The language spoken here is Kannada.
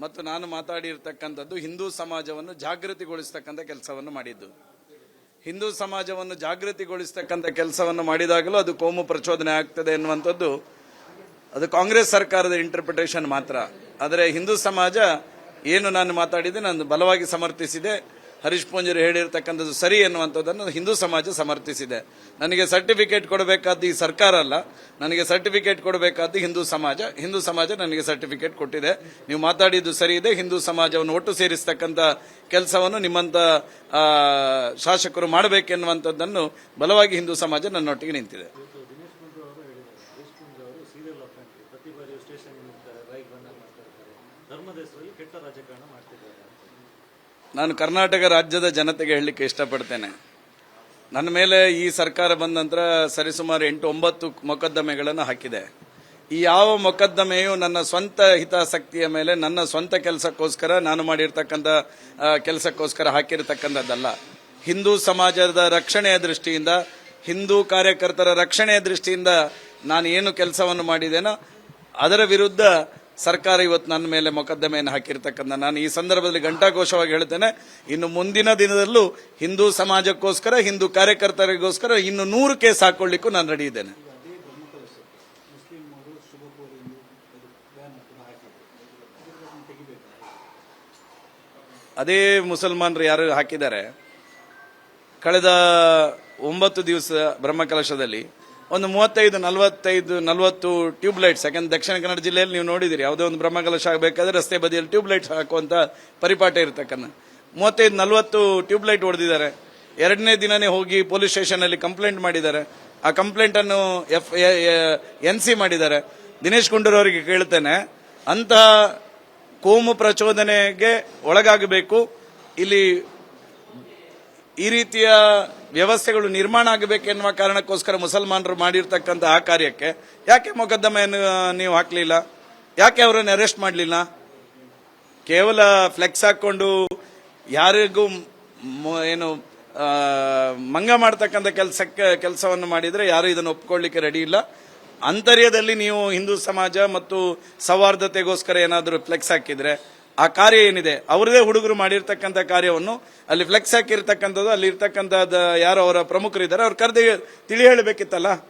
ಮತ್ತು ನಾನು ಮಾತಾಡಿರ್ತಕ್ಕಂಥದ್ದು ಹಿಂದೂ ಸಮಾಜವನ್ನು ಜಾಗೃತಿಗೊಳಿಸ್ತಕ್ಕಂಥ ಕೆಲಸವನ್ನು ಮಾಡಿದ್ದು. ಹಿಂದೂ ಸಮಾಜವನ್ನು ಜಾಗೃತಿಗೊಳಿಸ್ತಕ್ಕಂಥ ಕೆಲಸವನ್ನು ಮಾಡಿದಾಗಲೂ ಅದು ಕೋಮು ಪ್ರಚೋದನೆ ಆಗ್ತದೆ ಎನ್ನುವಂಥದ್ದು ಅದು ಕಾಂಗ್ರೆಸ್ ಸರ್ಕಾರದ ಇಂಟರ್ಪ್ರಿಟೇಷನ್ ಮಾತ್ರ. ಆದರೆ ಹಿಂದೂ ಸಮಾಜ ಏನು ನಾನು ಮಾತಾಡಿದೆ ನಾನು ಬಲವಾಗಿ ಸಮರ್ಥಿಸಿದೆ. ಹರೀಶ್ ಪೂಂಜಾರಿ ಹೇಳಿರ್ತಕ್ಕಂಥದ್ದು ಸರಿ ಎನ್ನುವಂಥದ್ದನ್ನು ಹಿಂದೂ ಸಮಾಜ ಸಮರ್ಥಿಸಿದೆ. ನನಗೆ ಸರ್ಟಿಫಿಕೇಟ್ ಕೊಡಬೇಕಾದ್ದು ಈ ಸರ್ಕಾರ ಅಲ್ಲ, ನನಗೆ ಸರ್ಟಿಫಿಕೇಟ್ ಕೊಡಬೇಕಾದ್ದು ಹಿಂದೂ ಸಮಾಜ ನನಗೆ ಸರ್ಟಿಫಿಕೇಟ್ ಕೊಟ್ಟಿದೆ. ನೀವು ಮಾತಾಡಿದ್ದು ಸರಿ ಇದೆ. ಹಿಂದೂ ಸಮಾಜವನ್ನು ಒಟ್ಟು ಸೇರಿಸ್ತಕ್ಕಂಥ ಕೆಲಸವನ್ನು ನಿಮ್ಮಂತ ಶಾಸಕರು ಮಾಡಬೇಕೆನ್ನುವಂಥದ್ದನ್ನು ಬಲವಾಗಿ ಹಿಂದೂ ಸಮಾಜ ನನ್ನೊಟ್ಟಿಗೆ ನಿಂತಿದೆ. ನಾನು ಕರ್ನಾಟಕ ರಾಜ್ಯದ ಜನತೆಗೆ ಹೇಳಲಿಕ್ಕೆ ಇಷ್ಟಪಡ್ತೇನೆ. ನನ್ನ ಮೇಲೆ ಈ ಸರ್ಕಾರ ಬಂದ ನಂತರ ಸರಿಸುಮಾರು 8-9 ಮೊಕದ್ದಮೆಗಳನ್ನು ಹಾಕಿದೆ. ಈ ಯಾವ ಮೊಕದ್ದಮೆಯು ನನ್ನ ಸ್ವಂತ ಹಿತಾಸಕ್ತಿಯ ಮೇಲೆ ನನ್ನ ಸ್ವಂತ ಕೆಲಸಕ್ಕೋಸ್ಕರ ನಾನು ಮಾಡಿರ್ತಕ್ಕಂಥ ಕೆಲಸಕ್ಕೋಸ್ಕರ ಹಾಕಿರ್ತಕ್ಕಂಥದ್ದಲ್ಲ. ಹಿಂದೂ ಸಮಾಜದ ರಕ್ಷಣೆಯ ದೃಷ್ಟಿಯಿಂದ, ಹಿಂದೂ ಕಾರ್ಯಕರ್ತರ ರಕ್ಷಣೆಯ ದೃಷ್ಟಿಯಿಂದ ನಾನು ಏನು ಕೆಲಸವನ್ನು ಮಾಡಿದ್ದೇನೋ ಅದರ ವಿರುದ್ಧ ಸರ್ಕಾರ ಇವತ್ತು ನನ್ನ ಮೇಲೆ ಮೊಕದ್ದಮೆಯನ್ನು ಹಾಕಿರ್ತಕ್ಕಂಥ ನಾನು ಈ ಸಂದರ್ಭದಲ್ಲಿ ಘಂಟಾಘೋಷವಾಗಿ ಹೇಳ್ತೇನೆ, ಇನ್ನು ಮುಂದಿನ ದಿನದಲ್ಲೂ ಹಿಂದೂ ಸಮಾಜಕ್ಕೋಸ್ಕರ, ಹಿಂದೂ ಕಾರ್ಯಕರ್ತರಿಗೋಸ್ಕರ ಇನ್ನು 100 ಕೇಸ್ ಹಾಕೊಳ್ಳಿಕ್ಕೂ ನಾನು ರೆಡಿ ಇದ್ದೇನೆ. ಅದೇ ಮುಸಲ್ಮಾನರು ಯಾರು ಹಾಕಿದ್ದಾರೆ, ಕಳೆದ 9 ದಿವಸ ಬ್ರಹ್ಮಕಲಶದಲ್ಲಿ ಒಂದು 35-40 ಟ್ಯೂಬ್ ಲೈಟ್ಸ್, ಯಾಕಂದ್ರೆ ದಕ್ಷಿಣ ಕನ್ನಡ ಜಿಲ್ಲೆಯಲ್ಲಿ ನೀವು ನೋಡಿದಿರಿ, ಯಾವುದೇ ಒಂದು ಬ್ರಹ್ಮಕಲಶ ಆಗಬೇಕಾದ್ರೆ ರಸ್ತೆ ಬದಿಯಲ್ಲಿ ಟ್ಯೂಬ್ ಲೈಟ್ಸ್ ಹಾಕುವಂತ ಪರಿಪಾಠ ಇರತಕ್ಕಂಥ 35-40 ಟ್ಯೂಬ್ ಲೈಟ್ ಹೊಡೆದಿದ್ದಾರೆ. 2ನೇ ದಿನನೇ ಹೋಗಿ ಪೊಲೀಸ್ ಸ್ಟೇಷನ್ ಅಲ್ಲಿ ಕಂಪ್ಲೇಂಟ್ ಮಾಡಿದ್ದಾರೆ. ಆ ಕಂಪ್ಲೇಂಟ್ ಅನ್ನು NC ಮಾಡಿದ್ದಾರೆ. ದಿನೇಶ್ ಗುಂಡೂರಾವ್ ಅವರಿಗೆ ಕೇಳ್ತೇನೆ, ಅಂತಹ ಕೋಮು ಪ್ರಚೋದನೆಗೆ ಒಳಗಾಗಬೇಕು, ಇಲ್ಲಿ ಈ ರೀತಿಯ ವ್ಯವಸ್ಥೆಗಳು ನಿರ್ಮಾಣ ಆಗಬೇಕೆನ್ನುವ ಕಾರಣಕ್ಕೋಸ್ಕರ ಮುಸಲ್ಮಾನರು ಮಾಡಿರ್ತಕ್ಕಂಥ ಆ ಕಾರ್ಯಕ್ಕೆ ಯಾಕೆ ಮೊಕದ್ದಮೆಯನ್ನು ನೀವು ಹಾಕಲಿಲ್ಲ? ಯಾಕೆ ಅವರನ್ನು ಅರೆಸ್ಟ್ ಮಾಡಲಿಲ್ಲ? ಕೇವಲ ಫ್ಲೆಕ್ಸ್ ಹಾಕೊಂಡು ಯಾರಿಗೂ ಏನು ಮಂಗ ಮಾಡ್ತಕ್ಕಂಥ ಕೆಲಸವನ್ನು ಮಾಡಿದ್ರೆ ಯಾರು ಇದನ್ನು ಒಪ್ಕೊಳ್ಳಿಕ್ಕೆ ರೆಡಿ ಇಲ್ಲ. ಅಂತರ್ಯದಲ್ಲಿ ನೀವು ಹಿಂದೂ ಸಮಾಜ ಮತ್ತು ಸೌಹಾರ್ದತೆಗೋಸ್ಕರ ಏನಾದರೂ ಫ್ಲೆಕ್ಸ್ ಹಾಕಿದ್ರೆ ಆ ಕಾರ್ಯ ಏನಿದೆ ಅವರದೇ ಹುಡುಗರು ಮಾಡಿರ್ತಕ್ಕಂಥ ಕಾರ್ಯವನ್ನು ಅಲ್ಲಿ ಫ್ಲೆಕ್ಸ್ ಹಾಕಿರ್ತಕ್ಕಂಥದ್ದು, ಅಲ್ಲಿ ಇರ್ತಕ್ಕಂಥದ್ದು ಯಾರು ಅವರ ಪ್ರಮುಖರಿದ್ದಾರೆ ಅವ್ರು ಕರೆದು ತಿಳಿ ಹೇಳಬೇಕಿತ್ತಲ್ಲ.